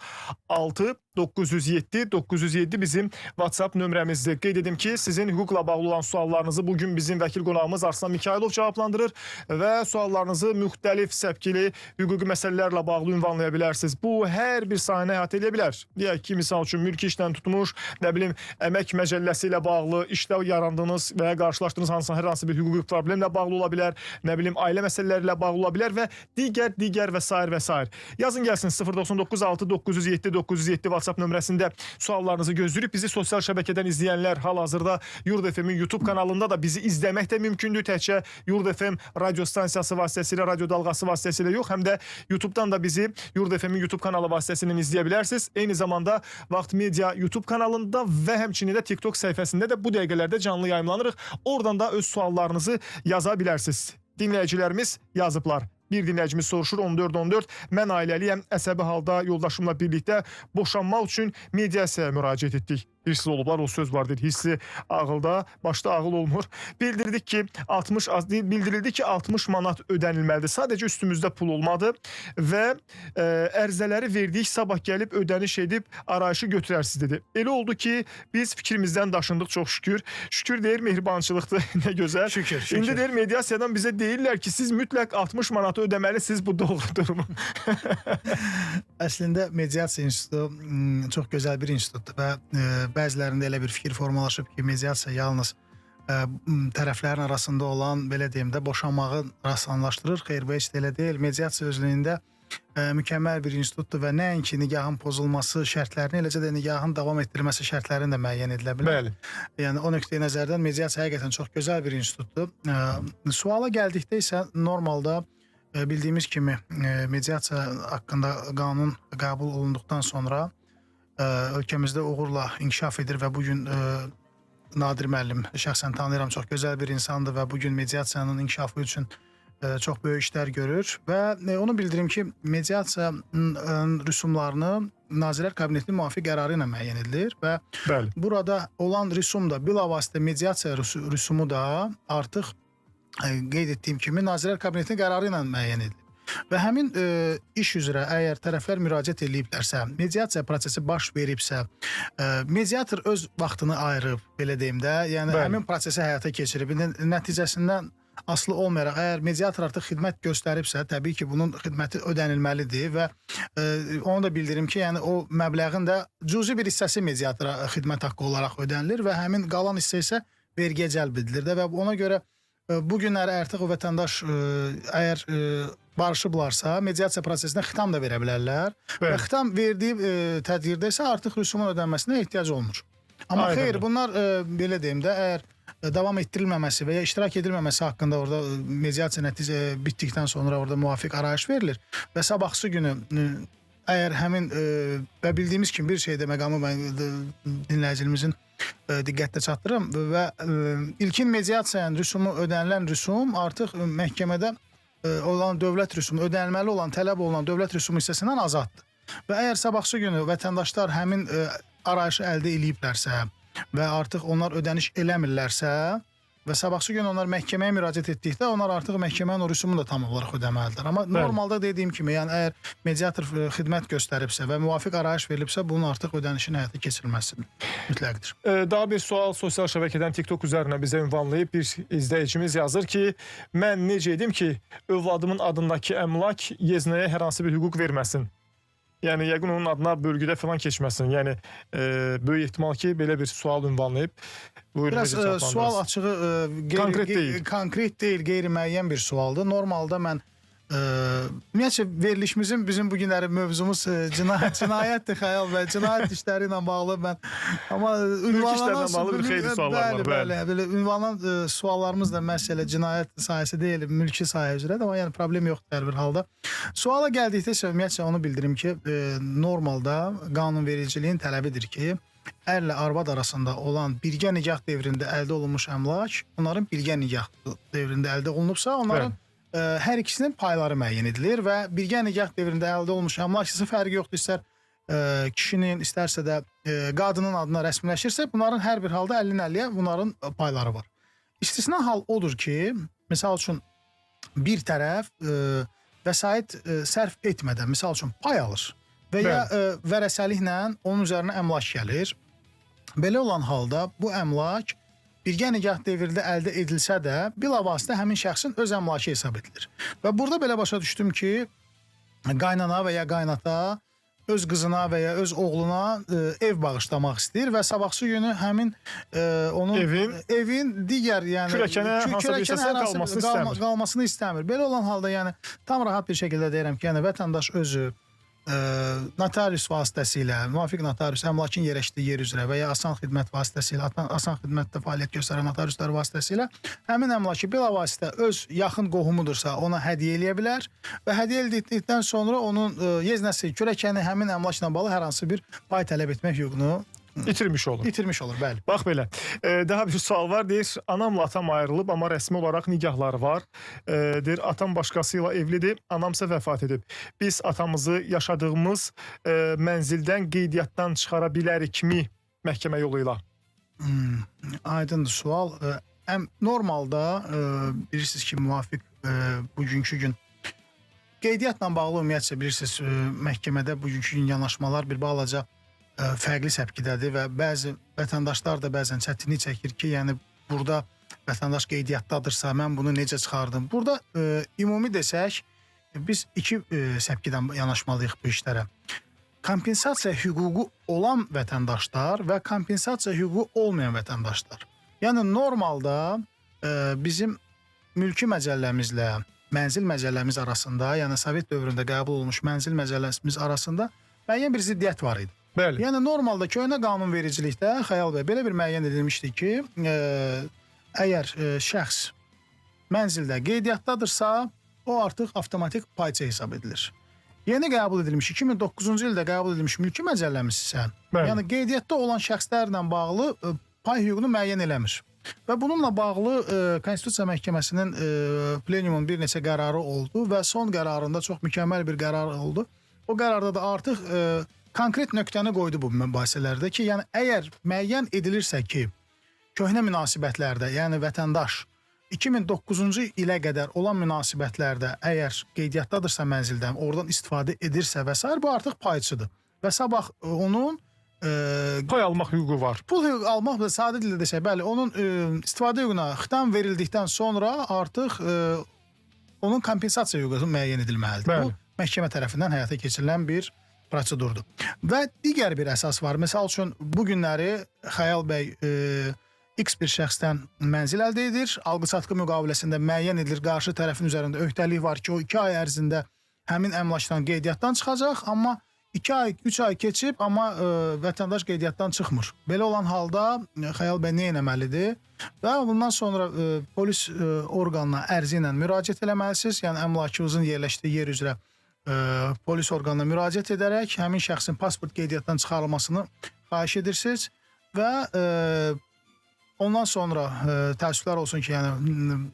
6 907 907 bizim WhatsApp nömrəmizdir. Qeyd edim ki, sizin hüquqla bağlı olan suallarınızı bugün bizim vəkil qonağımız Arslan Mikailov cavablandırır və suallarınızı müxtəlif səpkili hüquqi məsələlərlə bağlı ünvanlaya bilərsiniz. Bu, hər bir sahəni əhatə edə bilər. Deyək ki, misal üçün, mülki işlə tutmuş, nə bilim, əmək məcəlləsi ilə bağlı, işdə yarandığınız və ya qarşılaşdığınız hər hansı bir hüquqi problemlə bağlı ola bilər, nə bilim, ailə məsələləri ilə bağlı ola bilər və digər və s. Yazın gəlsin 099 6 907 907 WhatsApp nömrəsində suallarınızı gözləyib. Bizi sosial şəbəkədən izləyənlər hal-hazırda Yurd FM-in YouTube kanalında da bizi izləmək də mümkündür. Təkcə Yurd FM radio stansiyası vasitəsilə, radio dalğası vasitəsilə yox, həm də YouTube'dan da bizi Yurd FM-in YouTube kanalı vasitəsilə izləyə bilərsiniz. Eyni zamanda Vaxt Media YouTube kanalında və həmçinin də TikTok səhifəsində də bu dəqiqələrdə canlı yayımlanırıq. Oradan da öz suallarınızı yaza bilərsiniz. Dinləyicilərimiz yazıblar. Bir dinləyicimiz soruşur 1414. Mən ailəliyəm, əsəbi halda yoldaşımla birlikdə boşanmaq üçün mediasiyaya müraciət etdik. Hirsiz olublar, o söz var deyil. Hissi ağılda, başda ağıl olmur. Bildirildi ki 60 manat ödənilməlidir. Sadəcə üstümüzdə pul olmadı və ərzələri verdik, sabah gəlib ödəniş edib arayışı götürərsiz dedi. Elə oldu ki, biz fikrimizdən daşındıq çox şükür. Şükür deyir, mehribançılıqdır, nə gözəl. Şükür. İndi deyir, mediasiyadan bizə deyirlər ki, siz mütləq 60 manatı ödəməlisiniz, bu doğrudurmu? Əslində, mediasiya institutu çox gözəl bir institutdur və bəzilərində elə bir fikir formalaşıb ki, mediasiya yalnız tərəflərin arasında olan, belə deyim də, boşanmağı rastlanlaşdırır. Xeyr, bu heç də elə deyil. Mediasiya özlüyündə mükəmməl bir institutdur və nəinki nikahın pozulması şərtlərini, eləcə də nikahın davam etdirilməsi şərtlərini də müəyyən edilə bilər. Bəli. Yəni, o nöqteyi nəzərdən mediasiya həqiqətən çox gözəl bir institutdur. Suala gəldikdə isə normalda bildiyimiz kimi mediasiya haqqında qanun qəbul olunduqdan sonra ölkəmizdə uğurla inkişaf edir və bugün Nadir müəllim şəxsən tanıyıram, çox gözəl bir insandır və bugün mediasiyanın inkişafı üçün çox böyük işlər görür və onu bildirim ki, mediasiyanın rüsumlarını Nazirlər Kabinetinin müvafiq qərarı ilə müəyyən edilir və burada olan rüsum da, bilavasitə mediasiya rüsumu da artıq qeyd etdiyim kimi Nazirlər Kabinetinin qərarı ilə müəyyən edilir. Və həmin iş üzrə əgər tərəflər müraciət ediblərsə, mediasiya prosesi baş veribsə, mediator öz vaxtını ayırıb, belə deyim də, yəni həmin prosesi həyata keçirib, nəticəsindən asılı olmayaraq, əgər mediator artıq xidmət göstəribsə, təbii ki, bunun xidməti ödənilməlidir və onu da bildirim ki, yəni o məbləğin də cüzi bir hissəsi mediatora xidmət haqqı olaraq ödənilir və həmin qalan hissə isə vergiyə cəlb edilir də və ona görə bu günləri artıq o vətəndaş əgər barışıblarsa, mediasiya prosesinə xitam da verə bilərlər və xitam verdiyi tədbirdə isə artıq rüsumun ödənməsinə ehtiyac olmur. Amma xeyr, bunlar belə deyim də, əgər davam etdirilməməsi və ya iştirak edilməməsi haqqında orada mediasiya nəticə bitdikdən sonra orada müvafiq arayış verilir və sabahsı günü Əgər həmin və bildiyimiz kimi bir şeydə məqamı mən dinləyicilərimizin diqqətinə çatdırım və ilkin mediasiyanın rüsumu ödənilən rüsum artıq məhkəmədə olan dövlət rüsumu, ödənilməli olan, tələb olunan dövlət rüsumu hissəsindən azaddır. Və əgər sabahsı günü vətəndaşlar həmin arayışı əldə ediblərsə və artıq onlar ödəniş eləmirlərsə və sabahsı gün onlar məhkəməyə müraciət etdikdə onlar artıq məhkəmənin o rüsumunu da tam olaraq ödəməlidirlər. Amma normalda dediyim kimi, yəni əgər mediator xidmət göstəribsə və müvafiq arayış verilibsə, bunun artıq ödənişin həyata keçirilməsi mütləqdir. Daha bir sual sosial şəbəkədən TikTok üzərinə bizə ünvanlayıb bir izləyicimiz yazır ki, mən necə edim ki, övladımın adındakı əmlak yeznəyə hər hansı bir hüquq verməsin? Yəni, yəqin onun adına bölgüdə falan keçməsin. Yəni, böyük ehtimal ki, belə bir sual ünvanlayıb. Biraz sual açığı konkret deyil, qeyri-müəyyən bir sualdır. Normalda mən ümumiyyətcə verilişimizin bizim bu günləri mövzumuz cinayətdir, Xəyal bəy. Cinayət işləri ilə bağlı mən amma ünvanlanan bağlı bir xeyli suallar var. Bəli, ünvanlanan suallarımız da məhz elə cinayət sahəsi deyil, mülki sahə üzrədir, amma yəni problem yoxdur hər bir halda. Suala gəldikdə isə ümumiyyətcə onu bildirim ki, normalda qanunvericiliyin tələbidir ki, ərlə arvad arasında olan birgə nikah dövründə əldə olunmuş əmlak, onların birgə nikah dövründə əldə olunubsa, onların hər ikisinin payları müəyyən edilir və birgə nikah dövründə əldə olmuş əmlak isə fərqi yoxdur, istər kişinin, istərsə də qadının adına rəsmiləşirsə, bunların hər bir halda 50-50-yə bunların payları var. İstisna hal odur ki, misal üçün bir tərəf vəsait sərf etmədən, misal üçün pay alır və ya vərəsəliklə onun üzərinə əmlak gəlir. Belə olan halda bu əmlak birgə nikah dövründə əldə edilsə də, bilavasitə həmin şəxsin öz əmlakı hesab edilir. Və burada belə başa düşdüm ki, qaynana və ya qaynata öz qızına və ya öz oğluna ev bağışlamaq istəyir və sabahsı günü həmin onun evin digər, yəni kürəkənə hansısa bir hissəsi qalmasını istəmir. Belə olan halda, yəni tam rahat bir şəkildə deyirəm ki, yəni vətəndaş özü notarius vasitəsilə, müvafiq notarius əmlakın yerləşdiyi yer üzrə və ya asan xidmət vasitəsilə, asan xidmətdə fəaliyyət göstərən notariuslar vasitəsilə həmin əmlakı bilavasitə öz yaxın qohumudursa ona hədiyyə eləyə bilər və hədiyyə etdikdən sonra onun yeznəsi, kürəkəni həmin əmlakla bağlı hər hansı bir pay tələb etmək hüququnu İtirmiş olur. İtirmiş olur, bəli. Bax belə. Daha bir sual var. Deyir, anamla atam ayrılıb, amma rəsmi olaraq nigahları var. Deyir, atam başqasıyla evlidir, anamsa vəfat edib. Biz atamızı yaşadığımız mənzildən qeydiyyatdan çıxara bilərikmi məhkəmə yolu ilə? Aydındır sual. Normalda bilirsiniz ki, müvafiq bugünkü gün qeydiyyatla bağlı ümumiyyətcə bilirsiniz, məhkəmədə bugünkü gün yanaşmalar bir balaca fərqli səpkidədir və bəzi vətəndaşlar da bəzən çətinlik çəkir ki, yəni burada vətəndaş qeydiyyatdadırsa mən bunu necə çıxardım? Burada ümumi desək, biz iki səpkidən yanaşmalıyıq bu işlərə. Kompensasiya hüququ olan vətəndaşlar və kompensasiya hüququ olmayan vətəndaşlar. Yəni normalda bizim mülki məcəlləmizlə mənzil məcəlləmiz arasında, yəni Sovet dövründə qəbul olmuş mənzil məcəlləmiz arasında müəyyən bir ziddiyyət var idi. Bəli. Yəni normalda köhnə qanunvericilikdə Xəyal bəy belə bir müəyyən edilmişdi ki, əgər şəxs mənzildə qeydiyyatdadırsa, o artıq avtomatik payçı hesab edilir. Yeni qəbul edilmiş 2009-cu ildə qəbul edilmiş mülki məcəlləmiz isə, yəni qeydiyyatda olan şəxslərlə bağlı pay hüququnu müəyyən eləmir. Və bununla bağlı Konstitusiya Məhkəməsinin plenumun bir neçə qərarı oldu və son qərarında çox mükəmməl bir qərar oldu. O qərarda da artıq konkret nöqtəni qoydu bu mübahisələrdə ki, yəni əgər müəyyən edilirsə ki, köhnə münasibətlərdə, yəni vətəndaş 2009-cu ilə qədər olan münasibətlərdə əgər qeydiyyatdadırsa mənzildən, oradan istifadə edirsə və s. bu artıq payçıdır. Və sabah onun pay almaq hüququ var. Pul hüquq almaq da sadə dildə desək, bəli, onun istifadə hüququna xitam verildikdən sonra artıq onun kompensasiya hüququ müəyyən edilməlidir. Bəli. Bu məhkəmə tərəfindən həyata keçirilən bir prosedurdur. Və digər bir əsas var. Məsəl üçün, bu günləri Xəyal bəy X bir şəxsdən mənzil əldə edir. Alqı-satqı müqaviləsində müəyyən edilir, qarşı tərəfin üzərində öhdəlik var ki, o 2 ay ərzində həmin əmlakdan qeydiyyatdan çıxacaq, amma 2 ay, 3 ay keçib, amma vətəndaş qeydiyyatdan çıxmır. Belə olan halda Xəyal bəy nə etməlidir? Və bundan sonra polis orqanına ərzi ilə müraciət eləməlisiniz. Yəni əmlakınızın yerləşdiyi yer üzrə polis orqanına müraciət edərək həmin şəxsin pasport qeydiyyatdan çıxarılmasını xahiş edirsiniz və ondan sonra təəssüflər olsun ki, yəni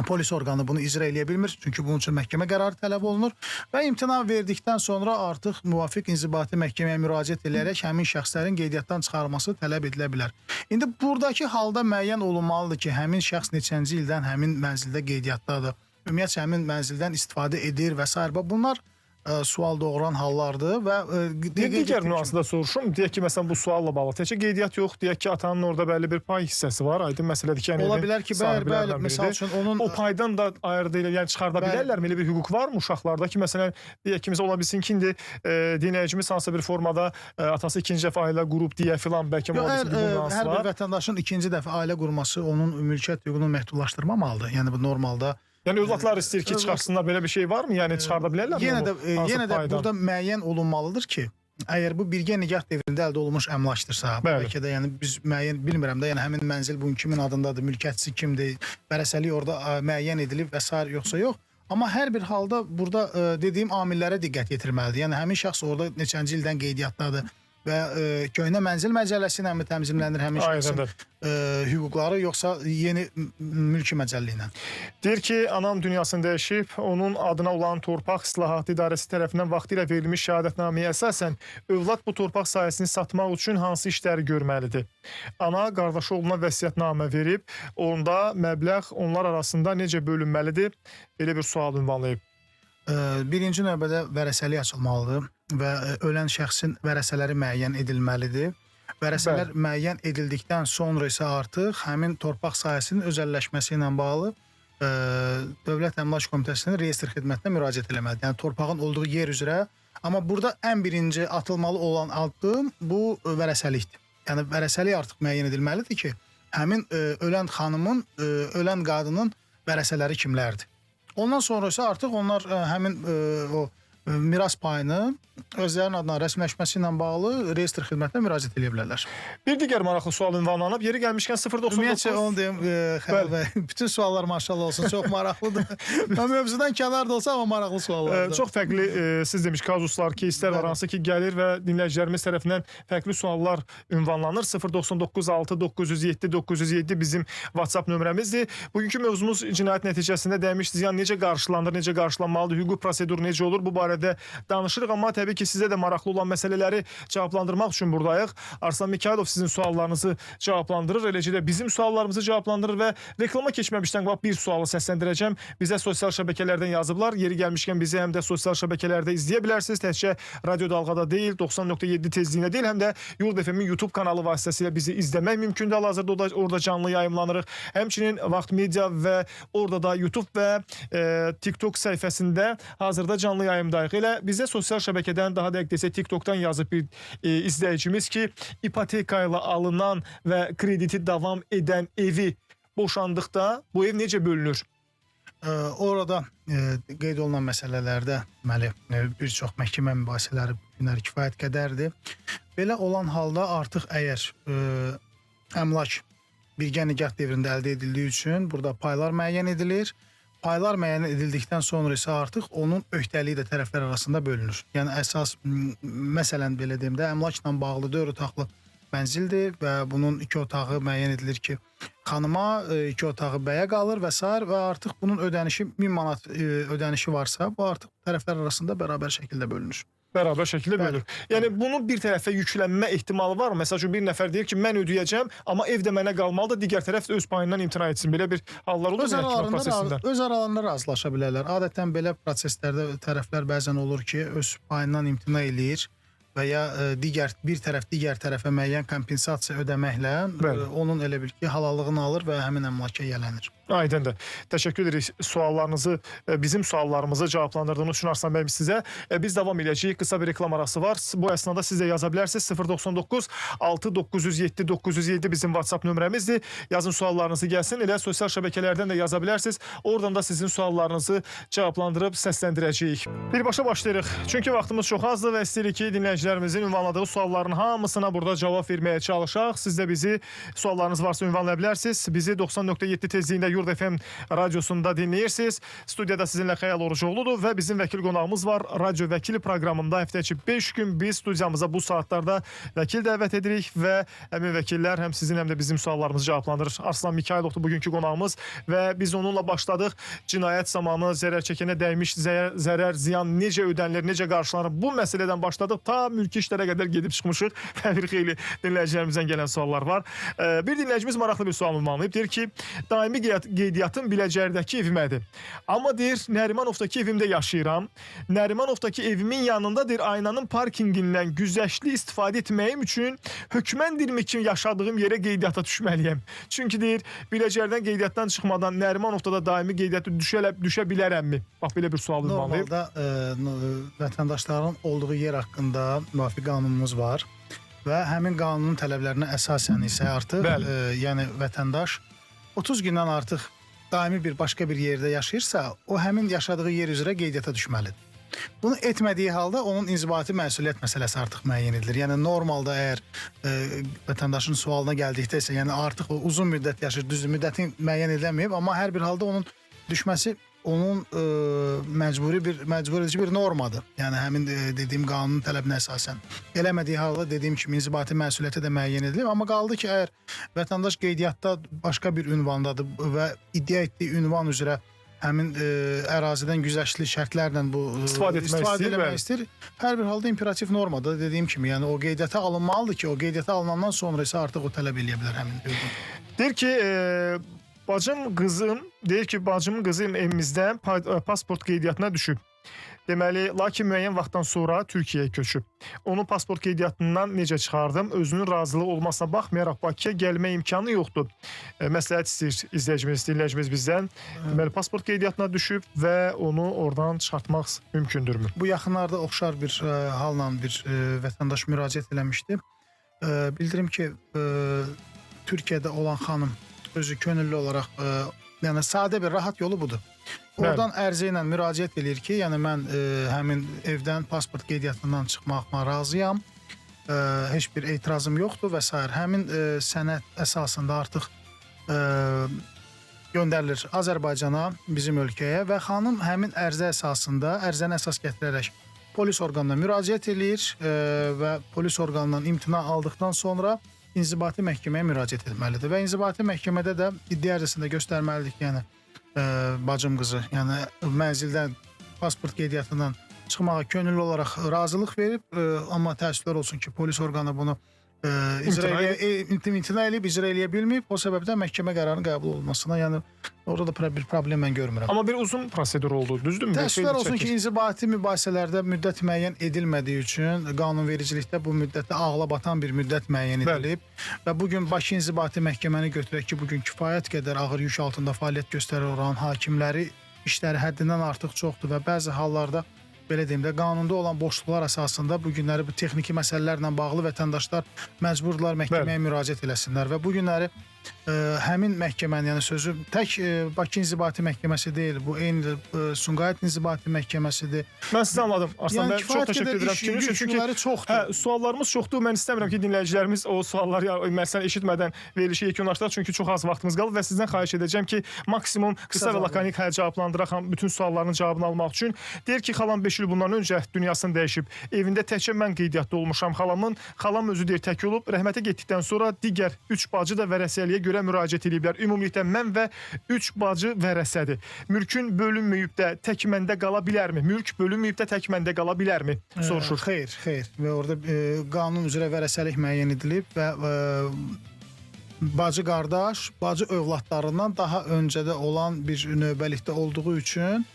polis orqanı bunu icra eləyə bilmir, çünki bunun üçün məhkəmə qərarı tələb olunur və imtina verdikdən sonra artıq müvafiq inzibati məhkəməyə müraciət edərək həmin şəxslərin qeydiyyatdan çıxarılması tələb edilə bilər. İndi buradakı halda müəyyən olunmalıdır ki, həmin şəxs neçənci ildən həmin mənzildə qeydiyyatdadır, ümumiyyətlə həmin mənzildən istifadə edir və s. Bunlar sual doğuran hallardır və digər nüansında soruşum. Deyək ki, məsələn bu sualla bağlı təkcə qeydiyyat yox, deyək ki, atanın orada bəlli bir pay hissəsi var. Aydın məsələdir ki, yəni ola bilər ki, bəli, məsəl üçün onun o paydan da ayırdı ilə, yəni çıxarda bilərlərmi? Elə bir hüquq var mı uşaqlarda ki, məsələn, deyək ki, ola bilsin ki, indi dinləyicimiz hansısa bir formada atası ikinci dəfə ailə qurub deyə filan, bəlkə ola bilsin ki, bu nüans var. Hər bir vətəndaşın ikinci dəfə ailə qurması onun mülkiyyət hüququnu məhdudlaşdırmamalıdır. Yəni bu normalda. Yəni övladlar istəyir ki, çıxartsınlar, belə bir şey varmı? Yəni çıxarda bilərlərmi? Yenə də burada müəyyən olunmalıdır ki, əgər bu birgə nigah dövründə əldə olunmuş əmlakdırsa, bəlkə də yəni biz müəyyən bilmirəm də, yəni həmin mənzil bunun kimin adındadır, mülkiyyətçisi kimdir, vərəsəlik orada müəyyən edilib və s. yoxsa yox. Amma hər bir halda burada dediyim amillərə diqqət yetirməlidir. Yəni həmin şəxs orada neçənci ildən qeydiyyatdadır və köhnə mənzil məcəlləsi ilə mi təmizlənir həmin şəxsin hüquqları, yoxsa yeni mülki məcəllə ilə? Deyir ki, anam dünyasını dəyişib, onun adına olan Torpaq İslahatı İdarəsi tərəfindən vaxtilə verilmiş şəhadətnaməyə əsasən övlad bu torpaq sahəsini satmaq üçün hansı işləri görməlidir? Ana qardaşı oğluna vəsiyyətnamə verib, onda məbləğ onlar arasında necə bölünməlidir? Belə bir sual ünvanlayıb. Birinci növbədə vərəsəlik açılmalıdır və ölən şəxsin vərəsələri müəyyən edilməlidir. Vərəsələr müəyyən edildikdən sonra isə artıq həmin torpaq sahəsinin özəlləşməsi ilə bağlı Dövlət Əmlak Komitəsinin reyestr xidmətinə müraciət eləməlidir. Yəni torpağın olduğu yer üzrə. Amma burada ən birinci atılmalı olan addım bu vərəsəlikdir. Yəni vərəsəlik artıq müəyyən edilməlidir ki, həmin ölən xanımın, ölən qadının vərəsələri kimlərdir? Ondan sonra isə artıq onlar həmin o miras payını özlərinin adına rəsmiləşməsi ilə bağlı reyestr xidmətinə müraciət edə bilərlər. Bir digər maraqlı sual ünvanlanıb. Yeri gəlmişkən 099. Ümumiyyətcə onu deyim, Xəlil bəy, bütün suallar maşallah olsun, çox maraqlıdır. Mövzudan kənarda olsa, amma maraqlı suallardır. Çox fərqli, siz demiş, kazuslar, keyslər var, hansı ki gəlir və dinləyicilərimiz tərəfindən fərqli suallar ünvanlanır. 099 6 907 907 bizim WhatsApp nömrəmizdir. Bugünkü mövzumuz cinayət nəticəsində dəymiş ziyan necə qarşılanır, necə qarşılanmalıdır, hüquq proseduru necə olur, bu barədə danışırıq. Amma təbii ki, sizə də maraqlı olan məsələləri cavablandırmaq üçün buradayıq. Arslan Mikayılov sizin suallarınızı cavablandırır, eləcə də bizim suallarımızı cavablandırır və reklama keçməmişdən bir sualı səsləndirəcəm. Bizə sosial şəbəkələrdən yazıblar. Yeri gəlmişkən bizi həm də sosial şəbəkələrdə izləyə bilərsiniz. Təkcə Radio Dalğada deyil, 90.7 tezliyində deyil, həm də Yurd FM-in YouTube kanalı vasitəsilə bizi izləmək mümkündür. Hal-hazırda orada canlı yayımlanırıq. Həmçinin Vaxt Media və orada da YouTube və TikTok səhifəsində hazırda canlı yayımdayıq. Elə bizə sosial şəbəkədən, daha dəqiq desək TikTokdan yazıb bir izləyicimiz ki, ipoteka ilə alınan və krediti davam edən evi boşandıqda bu ev necə bölünür? Orada qeyd olunan məsələlərdə bir çox məhkəmə mübahisələri kifayət qədərdir. Belə olan halda artıq əgər əmlak birgə nigah dövründə əldə edildiyi üçün burada paylar müəyyən edilir. Paylar müəyyən edildikdən sonra isə artıq onun öhdəliyi də tərəflər arasında bölünür. Yəni əsas, məsələn belə deyim də, əmlakla bağlı 4 otaqlı mənzildir və bunun 2 otağı müəyyən edilir ki, xanıma, 2 otağı bəyə qalır və s. və artıq bunun ödənişi 1000 manat ödənişi varsa, bu artıq tərəflər arasında bərabər şəkildə bölünür. Bərabər şəkildə bölür. Yəni bunun bir tərəfə yüklənmə ehtimalı var mı? Məsəl üçün bir nəfər deyir ki, mən ödəyəcəm, amma ev də mənə qalmalıdır, digər tərəf öz payından imtina etsin. Belə bir hallar olur mu məhkəmə prosesində? Öz aralarında razılaşa bilərlər. Adətən belə proseslərdə tərəflər bəzən olur ki, öz payından imtina eləyir və ya bir tərəf digər tərəfə müəyyən kompensasiya ödəməklə onun elə bil ki, halallığını alır və həmin əmlaka yiyələnir. Aydındır. Təşəkkür edirik suallarınızı, bizim suallarımızı cavablandırdığınız üçün Arslan bəy sizə. Biz davam edəcəyik. Qısa bir reklam arası var. Bu əsnada siz də yaza bilərsiniz. 099 6 907 907 bizim WhatsApp nömrəmizdir. Yazın suallarınızı gəlsin. Elə sosial şəbəkələrdən də yaza bilərsiniz. Oradan da sizin suallarınızı cavablandırıb səsləndirəcəyik. Birbaşa başlayırıq. Çünki vaxtımız çox azdır və istəyirik ki, dinləyicilərimizin ünvanladığı sualların hamısına burada cavab verməyə çalışaq. Siz də bizi suallarınız varsa ünvanlaya bilərsiniz. Bizi 90.7 tezliyində Yurd Dörd FM radyosunda dinləyirsiniz. Studiyada sizinlə Xəyal Orucoğludur və bizim vəkil qonağımız var. Radyo Vəkili proqramında həftəçi 5 gün biz studiyamıza bu saatlarda vəkil dəvət edirik və həmin vəkillər həm sizin, həm də bizim suallarımızı cavablandırır. Arslan Mikayılovdur bugünkü qonağımız və biz onunla başladıq. Cinayət zamanı zərər çəkənə dəymiş zərər, ziyan necə ödənilir, necə qarşılanır? Bu məsələdən başladıq. Ta mülki işlərə qədər gedib çıxmışıq və bir xeyli dinləyicilərimizdən gələn suallar var. Bir dinləyicimiz maraqlı bir sual ünvanlayıb. Deyir ki, daimi qeydiyyatım Biləcərdəki evimədir. Amma deyir, Nərimanovdakı evimdə yaşayıram. Nərimanovdakı evimin yanında deyir, aynanın parkingindən güzəştli istifadə etməyim üçün hökməndirmi ki, yaşadığım yerə qeydiyyata düşməliyəm. Çünki deyir, Biləcərdən qeydiyyatdan çıxmadan Nərimanovda da daimi qeydiyyata düşə bilərəmmi? Bax, belə bir sual ünvanlayıb. Normalda vətəndaşların olduğu yer haqqında müvafiq qanunumuz var və həmin qanunun tələblərinə əsasən isə artıq yəni vətəndaş 30 gündən artıq daimi bir başqa bir yerdə yaşayırsa, o həmin yaşadığı yer üzrə qeydiyyata düşməlidir. Bunu etmədiyi halda onun inzibati məsuliyyət məsələsi artıq müəyyən edilir. Yəni normalda əgər vətəndaşın sualına gəldikdə isə, yəni artıq o uzun müddət yaşayır, düzdür, müddəti müəyyən edilməyib, amma hər bir halda onun düşməsi onun məcburi edici bir normadır. Yəni həmin dediyim qanunun tələbinə əsasən. Eləmədiyi halda dediyim kimi inzibati məsuliyyəti də müəyyən edilir. Amma qaldı ki, əgər vətəndaş qeydiyyatda başqa bir ünvandadır və iddia etdiyi ünvan üzrə həmin ərazidən güzəştli şərtlərlə bu istifadə etmək istəyir. Hər bir halda imperativ normada dediyim kimi, yəni o qeydiyyata alınmalıdır ki, o qeydiyyata alınandan sonra isə artıq o tələb eləyə bilər həmin hüquq. Deyir ki, bacımın qızı evimizdə pasport qeydiyyatına düşüb. Deməli, lakin müəyyən vaxtdan sonra Türkiyəyə köçüb. Onun pasport qeydiyyatından necə çıxardım? Özünün razılığı olmasına baxmayaraq Bakıya gəlmə imkanı yoxdur. Məsləhət istəyir dinləyicimiz bizdən. Deməli, pasport qeydiyyatına düşüb və onu oradan çıxartmaq mümkündürmü? Bu yaxınlarda oxşar bir halla bir vətəndaş müraciət eləmişdi. Bildirim ki, Türkiyədə olan xanım özü könüllü olaraq, yəni sadə bir rahat yolu budur. Oradan ərizə ilə müraciət edir ki, yəni mən həmin evdən pasport qeydiyyatından çıxmaqla razıyam, heç bir etirazım yoxdur və s. Həmin sənəd əsasında artıq göndərilir Azərbaycana, bizim ölkəyə və xanım həmin ərizə əsasında, ərizəni əsas gətirərək polis orqanına müraciət edir və polis orqanından imtina aldıqdan sonra inzibati məhkəməyə müraciət etməlidir və inzibati məhkəmədə də iddia ərizəsində göstərməlidir ki, yəni bacım qızı, yəni mənzildən pasport qeydiyyatından çıxmağa könüllü olaraq razılıq verib, amma təəssüflər olsun ki, polis orqanı bunu imtina eləyib, icra eləyə bilməyib, o səbəbdən məhkəmə qərarının qəbul olmasına, yəni orada da bir problem mən görmürəm. Amma bir uzun prosedur oldu, düzdürmü? Təəssüflər olsun ki, inzibati mübahisələrdə müddət müəyyən edilmədiyi üçün qanunvericilikdə bu müddətdə ağla batan bir müddət müəyyən edilib və bugün Bakı İnzibati Məhkəməni götürək ki, bugün kifayət qədər ağır yük altında fəaliyyət göstərir olan hakimləri işləri həddindən artıq çoxdur və bəzi hallarda belə deyim də, qanunda olan boşluqlar əsasında bu günləri bu texniki məsələlərlə bağlı vətəndaşlar məcburdular məhkəməyə müraciət eləsinlər və bu günləri həmin məhkəmənin, yəni sözü tək Bakı İnzibati Məhkəməsi deyil, bu eyni Sumqayıt İnzibati Məhkəməsidir. Mən sizi anladım. Arslan bəy, çox təşəkkür edirəm. Çünki çoxdur. Suallarımız çoxdur. Mən istəmirəm ki, dinləyicilərimiz o sualları məsələn eşitmədən verilişi yekunlaşdıraq, çünki çox az vaxtımız qalıb və sizdən xahiş edəcəm ki, maksimum qısa və lakanik cavablandıraq bütün sualların cavabını almaq üçün. Deyir ki, xalam 5 il bundan öncə dünyasını dəyişib. Evində təkcə mən qeydiyyatda olmuşam xalamın. Xalam özü deyir tək olub. Rəhmətə getdikdən sonra digər 3 bacı da vərəsəliyə görə müraciət ediblər. Ümumilikdə mən və 3 bacı vərəsədir. Mülkün bölünməyib də tək məndə qala bilərmi? Mülk bölünməyib də tək məndə qala bilərmi? Soruşur. Xeyr. Və orada qanun üzrə vərəsəlik müəyyən edilib və bacı qardaş, bacı övladlarından daha öncədə olan bir növbəlikdə olduğu üçün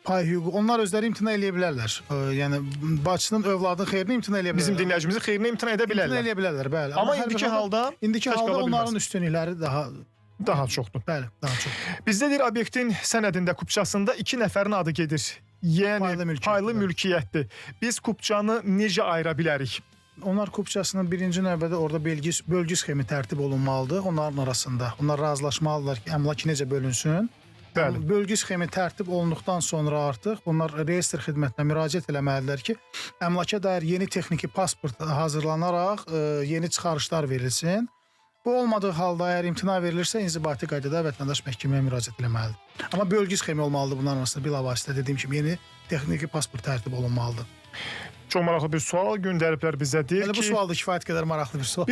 pay hüququ, onlar özləri imtina eləyə bilərlər. Yəni bacısının övladının xeyrinə imtina eləyə bilərlər. Bizim dinləyicimizin xeyrinə imtina edə bilərlər. İmtina eləyə bilərlər, bəli. Amma indiki halda onların üstünlükləri daha çoxdur. Bəli, daha çox. Bizdə deyir obyektin sənədində, kupçasında 2 nəfərin adı gedir. Yəni paylı mülkiyyətdir. Biz kupçanı necə ayıra bilərik? Onlar kupçasının birinci növbədə orada bölgü sxemi tərtib olunmalıdır. Onların arasında. Onlar razılaşmalıdırlar ki, əmlak necə bölünsün. Bəli. Bölgü sxemi tərtib olunduqdan sonra artıq onlar reyestr xidmətinə müraciət eləməlidirlər ki, əmlaka dair yeni texniki pasport hazırlanaraq yeni çıxarışlar verilsin Bu olmadığı halda əgər imtina verilirsə, inzibati qaydada vətəndaş məhkəməyə müraciət etməlidir. Amma bölgü sxemi olmalıdır bunların arasında bilavasitə dediyim kimi yeni texniki pasport tərtib olunmalıdır. Çox maraqlı bir sual göndəriblər bizə. Deyir Bu ki, sual da kifayət qədər maraqlı bir sual.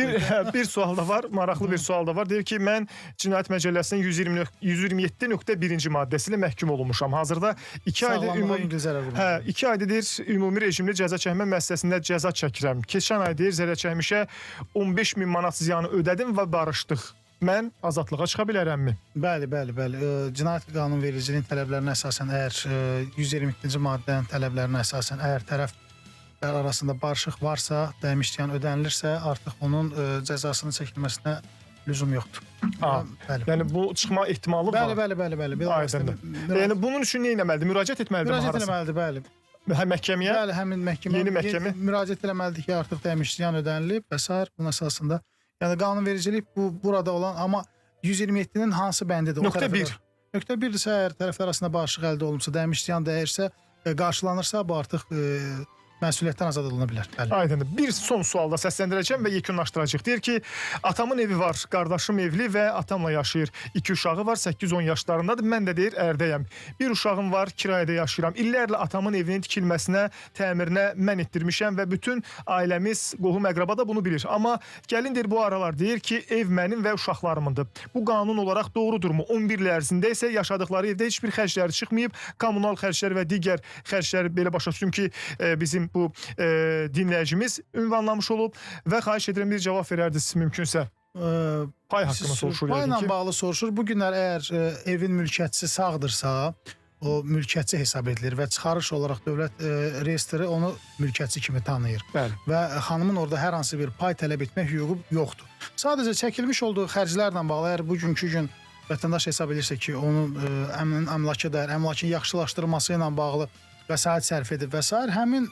bir sual da var, maraqlı bir sual da var. Deyir ki, mən Cinayət Məcəlləsinin 127.1-ci maddəsi ilə məhkum olunmuşam. Hazırda 2 aydır Sağlamlığa yüngül zərər vurmaq. 2 aydır ümumi rejimli cəza çəkmə müəssisəsində cəza çəkirəm. Keçən ay deyir zərər çəkmişə 15.000 manat ziyanı ödədim və barışdıq. Mən azadlığa çıxa bilərəmmi? Bəli. Cinayət qanunvericiliyin tələblərinə əsasən əgər 122-ci maddənin tələblərinə əsasən əgər tərəflər arasında barışıq varsa, dəymiş ziyan ödənilirsə, artıq onun cəzasının çəkilməsinə lüzum yoxdur. Bəli. Yəni bu çıxma ehtimalı var. Bəli. Aydındır. Yəni bunun üçün nə etməlidir? Müraciət etməlidir Müraciət etməlidir, bəli. Məhkəməyə? Bəli, həmin məhkəmə Yeni məhkəmə müraciət etməlidir ki, artıq dəymiş ziyan ödənilib və sair bunun əsasında. Yəni qanunvericilik burada olan, amma 127-nin hansı bəndidir? Nöqtə 1. Nöqtə 1-dirsə, əgər tərəflər arasında barışıq əldə olunsa, dəymiş ziyan dəyirsə, qarşılanırsa, bu artıq məsuliyyətdən azad oluna bilər. Bəli. Aydındır. Bir son sualda səsləndirəcəm və yekunlaşdıracaq. Deyir ki, atamın evi var, qardaşım evli və atamla yaşayır. 2 uşağı var, 8-10 yaşlarındadır. Mən də deyir, ərdəyəm. Bir uşağım var, kirayədə yaşayıram. İllərlə atamın evinin tikilməsinə, təmirinə mən etdirmişəm və bütün ailəmiz, qohum əqraba da bunu bilir. Amma gəlindir bu aralar deyir ki, ev mənim və uşaqlarımındır. Bu qanun olaraq doğrudurmu? 11 il ərzində isə yaşadıkları evdə heç bir xərcləri çıxmayıb. Kommunal xərclər və digər xərclər belə başa düşdüm ki, bizim bu dinləyicimiz ünvanlamış olub və xahiş edirəm bir cavab verərdiniz mümkünsə. Pay haqqını soruşur. Payla bağlı soruşur. Bu günlər əgər evin mülkiyyətçisi sağdırsa, o mülkiyyətçi hesab edilir və çıxarış olaraq dövlət reyestri onu mülkiyyətçi kimi tanıyır. Bəli. Və xanımın orada hər hansı bir pay tələb etmək hüququ yoxdur. Sadəcə çəkilmiş olduğu xərclərlə bağlı, əgər bugünkü gün vətəndaş hesab edirsə ki, onun əmlakı dəyər, əmlakın yaxşılaşdırılması ilə bağlı vəsait sərf edib və s. həmin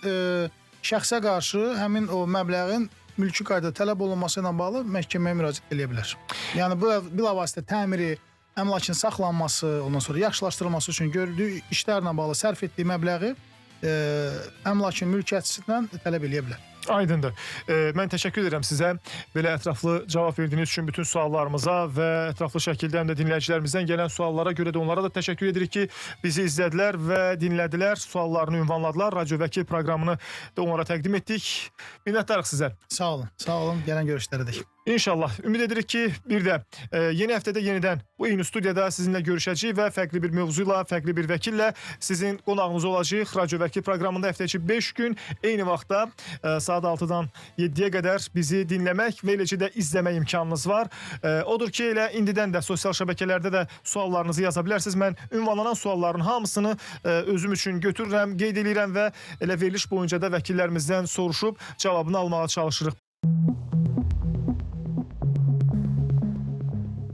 şəxsə qarşı həmin o məbləğin mülki qaydada tələb olunması ilə bağlı məhkəməyə müraciət edə bilər. Yəni bu bilavasitə təmiri, əmlakın saxlanması, ondan sonra yaxşılaşdırılması üçün gördüyü işlərlə bağlı sərf etdiyi məbləği əmlakın mülkiyyətçisindən tələb edə bilər. Aydındır. Mən təşəkkür edirəm sizə belə ətraflı cavab verdiyiniz üçün bütün suallarımıza və ətraflı şəkildə həm də dinləyicilərimizdən gələn suallara görə də onlara da təşəkkür edirik ki, bizi izlədilər və dinlədilər, suallarını ünvanladılar. Radio Vəkil proqramını da onlara təqdim etdik. Minnətdarıq sizə. Sağ olun. Gələn görüşlərədək. İnşallah. Ümid edirik ki, bir də yeni həftədə yenidən bu eyni studiyada sizinlə görüşəcəyik və fərqli bir mövzuyla, fərqli bir vəkillə sizin qonağınız olacağıq. Radio Vəkil proqramında həftəçi 5 gün eyni vaxtda saat 6-dan 7-yə qədər bizi dinləmək və eləcə də izləmək imkanınız var. Odur ki, elə indidən də sosial şəbəkələrdə də suallarınızı yaza bilərsiniz. Mən ünvanlanan sualların hamısını özüm üçün götürürəm, qeyd edirəm və elə veriliş boyunca da vəkillərimizdən soruşub cavabını almağa çalışırıq.